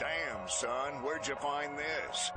Damn, son, where'd you find this?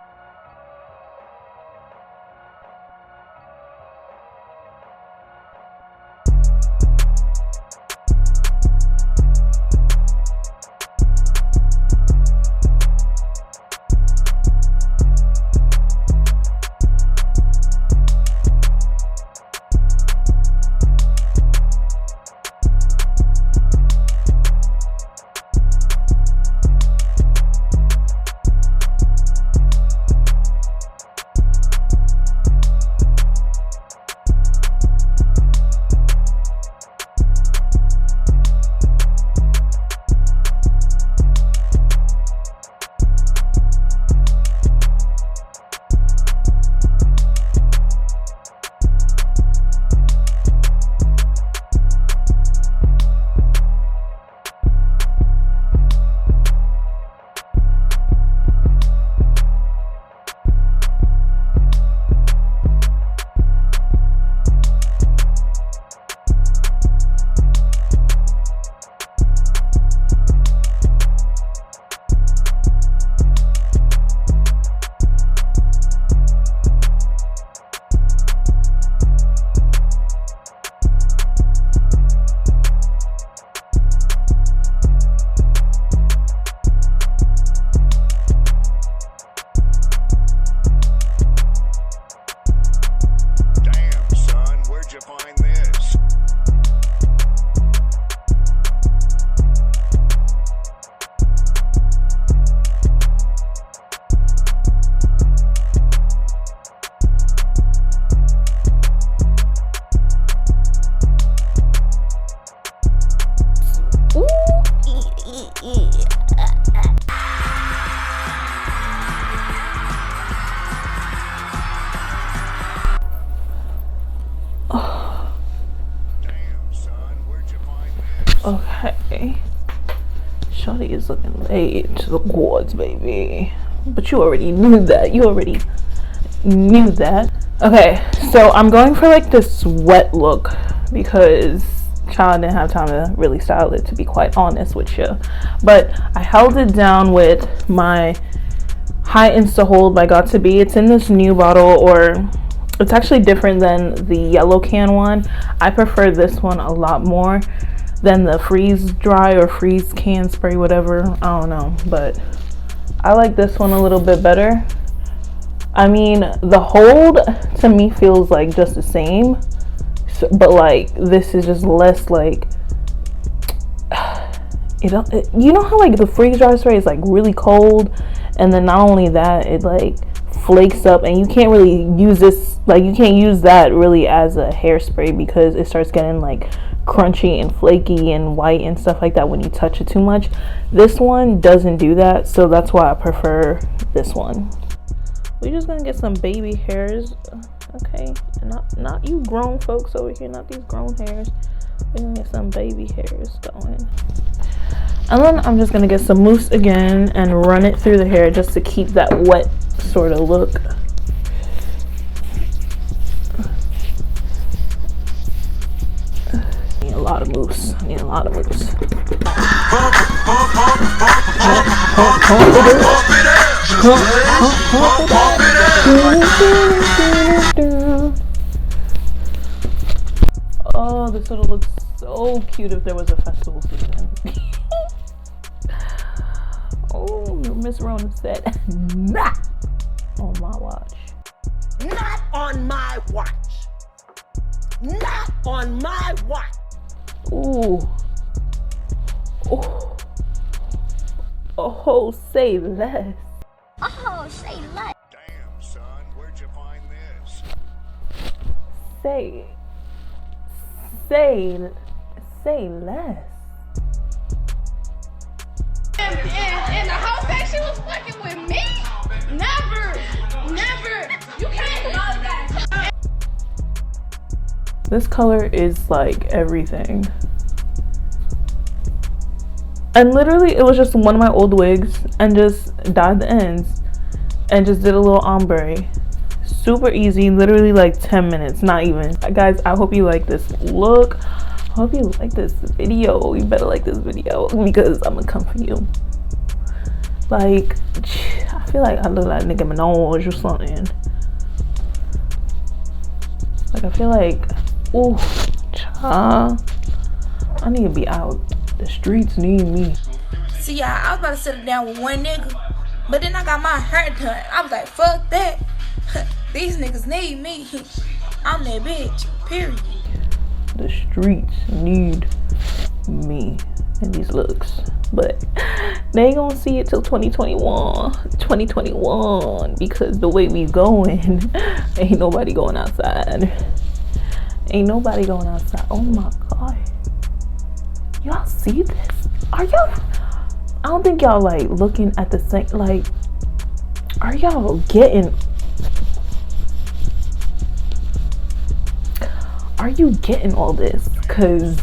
Okay, Shawty is looking late to the quads, baby. But you already knew that. Okay, so I'm going for like this wet look because child didn't have time to really style it, to be quite honest with you. But I held it down with my High Insta Hold by Got To Be. It's in this new bottle, or it's actually different than the yellow can one. I prefer this one a lot more than the freeze dry or freeze can spray, whatever. I don't know, but I like this one a little bit better. I mean, the hold to me feels like just the same, so, but like this is just less like, you know how like the freeze dry spray is like really cold, and then not only that, it like flakes up, and you can't really use this, like you can't use that really as a hairspray because it starts getting like crunchy and flaky and white and stuff like that when you touch it too much. This one doesn't do that, so that's why I prefer this one. We're just gonna get some baby hairs, okay? Not you grown folks over here, not these grown hairs. We're gonna get some baby hairs going. And then I'm just gonna get some mousse again and run it through the hair just to keep that wet sort of look. A lot of mousse. I need a lot of mousse. Oh, this would look so cute if there was a festival season. Oh, Miss Rona said, not on my watch. Not on my watch. Not on my watch. Ooh. Oh. Oh, say less. Oh, say less. Damn, son, where'd you find this? Say less. And the whole fact she was fucking with me? Never. You can't love that. This color is like everything. And literally it was just one of my old wigs and just dyed the ends and just did a little ombre. Super easy, literally like 10 minutes, not even. Guys, I hope you like this look. I hope you like this video. You better like this video because I'm gonna come for you. Like, I feel like I look like Nicki Minaj or something. Like, I feel like, ooh, child, I need to be out. The streets need me. See, I was about to sit down with one nigga, but then I got my hair done. I was like, fuck that. These niggas need me. I'm that bitch, period. The streets need me and these looks. But they ain't gonna see it till 2021 because the way we going, ain't nobody going outside. Ain't nobody going outside. Oh my god, y'all see this? Are y'all, I don't think y'all like looking at the same, like, are y'all getting, are you getting all this? Cause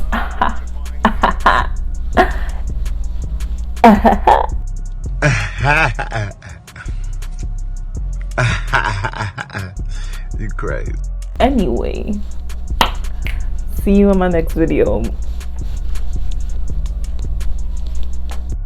you crazy. Anyway, see you in my next video.